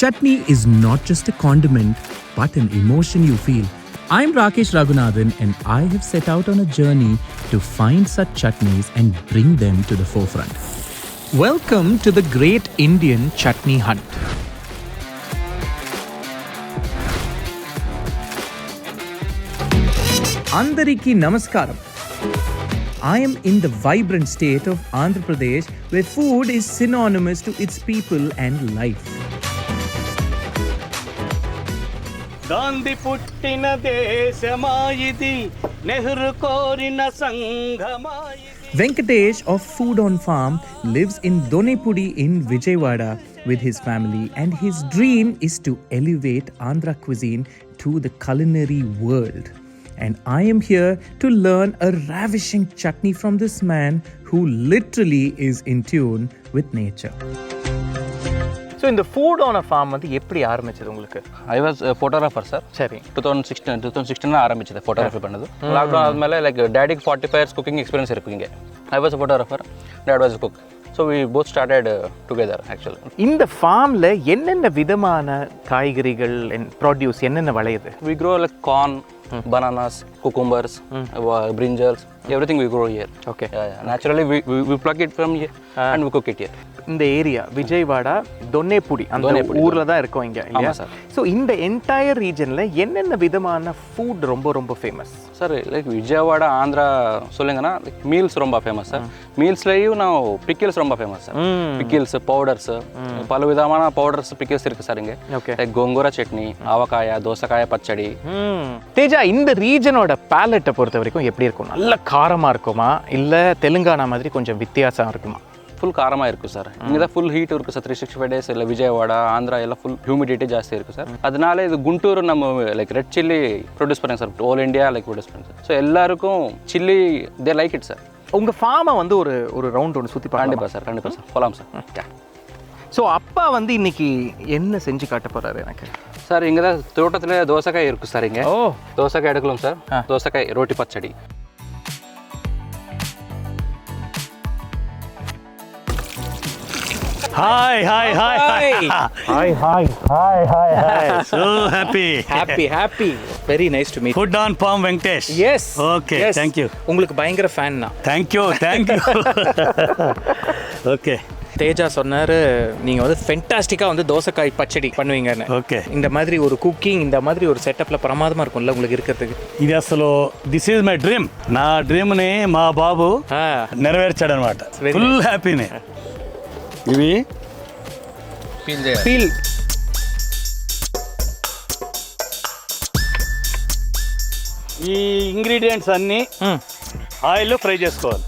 Chutney is not just a condiment, but an emotion you feel. I'm Rakesh Raghunathan and I have set out on a journey to find such chutneys and bring them to the forefront. Welcome to the Great Indian Chutney Hunt. Andariki Namaskaram. I am in the vibrant state of Andhra Pradesh where food is synonymous to its people and life. Gandhi puttina desamayidi Nehru korina sanghamayidi. Venkatesh of Food on Farm lives in Donepudi in Vijayawada with his family, and his dream is to elevate Andhra cuisine to the culinary world. And I am here to learn a ravishing chutney from this man who literally is in tune with nature. So in the food on a farm வந்து எப்படி ஆரம்பிச்சது உங்களுக்கு? I was a photographer, sir. சரி. 2016 ஆரம்பிச்சது photography பண்ணது. Lockdown ஆனதுனால like daddy 45 years cooking experience இருக்கு இங்க. I was a photographer, dad was a cook. So we both started together actually. இந்த ஃபார்ம்ல என்னென்ன விதமான காய்கறிகள் and produce என்னென்ன விளையுது? We grow like corn, bananas, cucumbers, brinjals, everything we grow here. Okay. Yeah. Naturally we pluck it from here and we cook it here. இந்த area Vijayawada Donepudi அந்த ஊர்ல தான் இருக்கோம் இங்க இல்லையா சார்? ஸோ இந்த என்டையர் ரீஜன்ல என்னென்ன விதமான ஃபுட் ரொம்ப famous sir? Like Vijayawada Andhra சொல்லுங்கன்னா லைக் மீல்ஸ் ரொம்ப ஃபேமஸ் சார். மீல்ஸ்லேயும் நான் பிக்கிள்ஸ் ரொம்ப ஃபேமஸ் சார். பிக்கிள்ஸ் பவுடர்ஸ் பல விதமான பவுடர்ஸ் பிக்கிள்ஸ் இருக்கு சார் இங்கே. லைக் கோங்கூரா சட்னி, அவக்காயா, தோசக்காய பச்சடி. தேஜா, இந்த ரீஜனோட பேலட்டை பொறுத்த வரைக்கும் எப்படி இருக்கும்? நல்ல காரமா இருக்குமா இல்லை தெலுங்கானா மாதிரி கொஞ்சம் வித்தியாசம் இருக்குமா? ஃபுல் காரமாக இருக்கும் சார். இங்கே தான் ஃபுல் ஹீட் இருக்குது சார். 365 days இல்லை விஜயவாடா ஆந்திரா எல்லாம் ஃபுல் ஹியூமிடிட்டி ஜாஸ்தி இருக்குது சார். அதனால இது குண்டூர் நம்ம லைக் ரெட் சில்லி ப்ரொடியூஸ் பண்ணுங்க sir. All India like produce பண்ணுங்க சார். ஸோ எல்லாருக்கும் chilli they like it sir. உங்கள் ஃபார்மை வந்து ஒரு ரவுண்ட் ஒன்று சுற்றி கண்டிப்பாக சார் போகலாம் சார். ஸோ அப்பா வந்து இன்னைக்கு என்ன செஞ்சு காட்ட போகிறாரு எனக்கு? சார் இங்கே தான் தோட்டத்தில் தோசைக்காய் இருக்குது சார். இங்கே தோசைக்காய் எடுக்கலாம் sir. தோசைக்காய் roti pachadi. Hi. So happy. Very nice to meet you. Food on Farm Venkatesh. Yes. Okay, yes. thank you. உங்களுக்கு பயங்கர ஃபேன் நான். Thank you. Okay. தேஜா சொன்னாரு நீங்க வந்து ஃபென்டாஸ்டிக்கா வந்து தோசைக்காய் பச்சடி பண்ணுவீங்கன்னு. ఓకే. இந்த மாதிரி ஒரு குக்கிங், இந்த மாதிரி ஒரு செட்டப்ல பிரமாதமா இருக்கும்ல உங்களுக்கு இருக்கிறதுக்கு. ఇది అసలు దిస్ ఈజ్ మై డ్రీమ్. నా డ్రీమ్ ని మా బాబు నెరవేర్చాడు అన్నమాట. ఫుల్ హ్యాపీనే. ఇవి ఫీల్ ఈ ఇంగ్రీడియంట్స్ అన్నీ ఆయిల్లో ఫ్రై చేసుకోవాలి.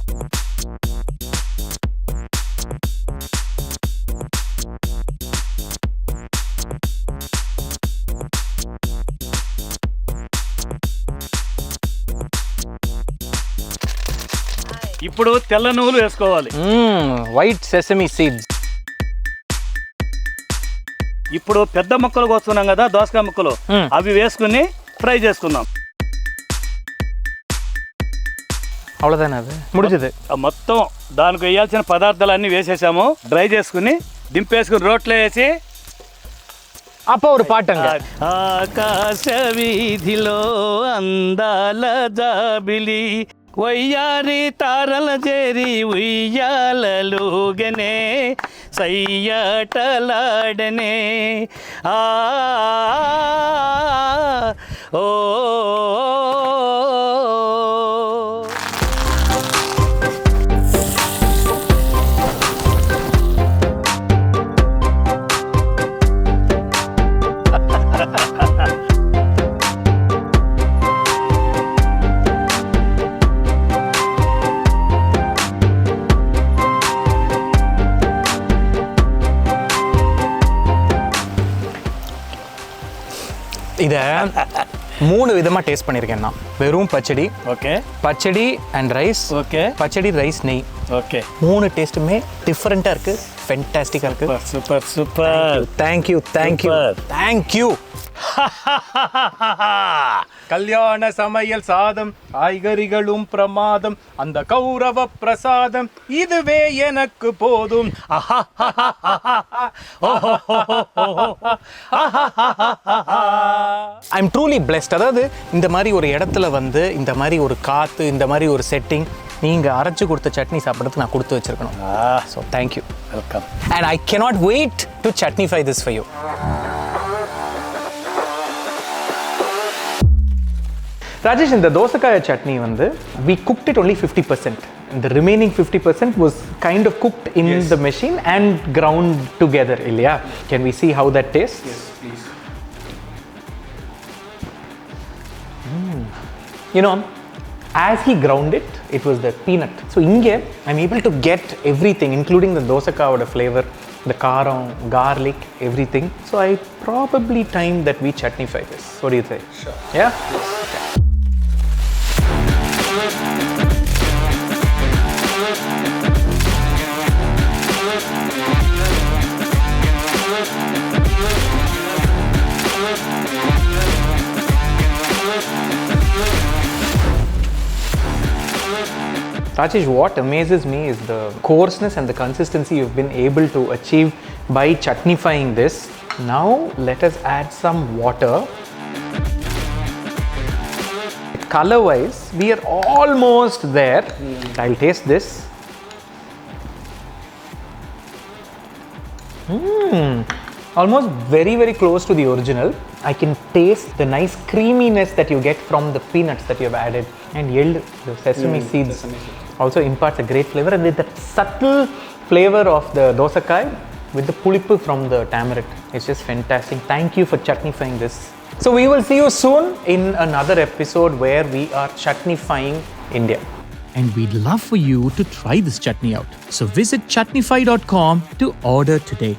ఇప్పుడు తెల్ల నువ్వులు వేసుకోవాలి. White sesame seeds. ఇప్పుడు పెద్ద ముక్కలు కోస్తున్నాం కదా దోసకాయ ముక్కలు, అవి వేసుకుని ఫ్రై చేసుకుందాం. అవ్వలేదన్నా అది ముడిచది. మొత్తం దానికి వేయాల్సిన పదార్థాలన్నీ వేసేసాము. డ్రై చేసుకుని దింపేసుకుని రోట్లో వేసి அப்போ ஒரு பாட்டுங்க. ఆకాశ వీధిలో అందాల జాబిలి వయ్యారి తారల చేరి ఉయ్యాలలుగనే సయ్యాటలాడనే ఓ இதை 3 விதமாக டேஸ்ட் பண்ணியிருக்கேன் நான். வெறும் பச்சடி, ஓகே, பச்சடி அண்ட் ரைஸ், ஓகே, பச்சடி ரைஸ் நெய், ஓகே. 3 டேஸ்ட்டுமே டிஃப்ரெண்ட்டாக இருக்குது, ஃபென்டாஸ்டிக்காக இருக்குது. சூப்பர். தேங்க்யூ. கல்யாண சமையல் சாதம் காய்கறிகளும் பிரமாதம் அந்த கௌரவ பிரசாதம் இதுவே எனக்கு போதும். I'm truly blessed. அதாவது இந்த மாதிரி ஒரு இடத்துல வந்து இந்த மாதிரி ஒரு காற்று, இந்த மாதிரி ஒரு செட்டிங், நீங்கள் அரைச்சி கொடுத்த சட்னி சாப்பிட்றதுக்கு நான் கொடுத்து வச்சிருக்கணும். So thank you. Welcome. And I cannot wait to chutnefy this for you. Rajesh, in the Dosakkaya chutney வந்து we cooked it only 50%. The remaining 50% was kind of cooked in the machine and ground together, இல்லையா? Can we see how that tastes? Yes, please. You know, as he ground it, it was the peanut. So inge I'm able to get everything, including the Dosakkaya flavor, the karam, garlic, everything. So I probably time that we chutnefy this. What do you say? Sure. Yeah? Yes. Okay. Rajesh, what amazes me is the coarseness and the consistency you've been able to achieve by chutnefying this. Now let us add some water. Color wise, we are almost there. I'll taste this. Almost very close to the original. I can taste the nice creaminess that you get from the peanuts that you have added, and the sesame seeds also imparts a great flavor, and with that subtle flavor of the dosakkaya with the pulipu from the tamarind. It's just fantastic. Thank you for chutnefying this. So we will see you soon in another episode where we are chutnefying India. And we'd love for you to try this chutney out. So visit chutnefy.com to order today.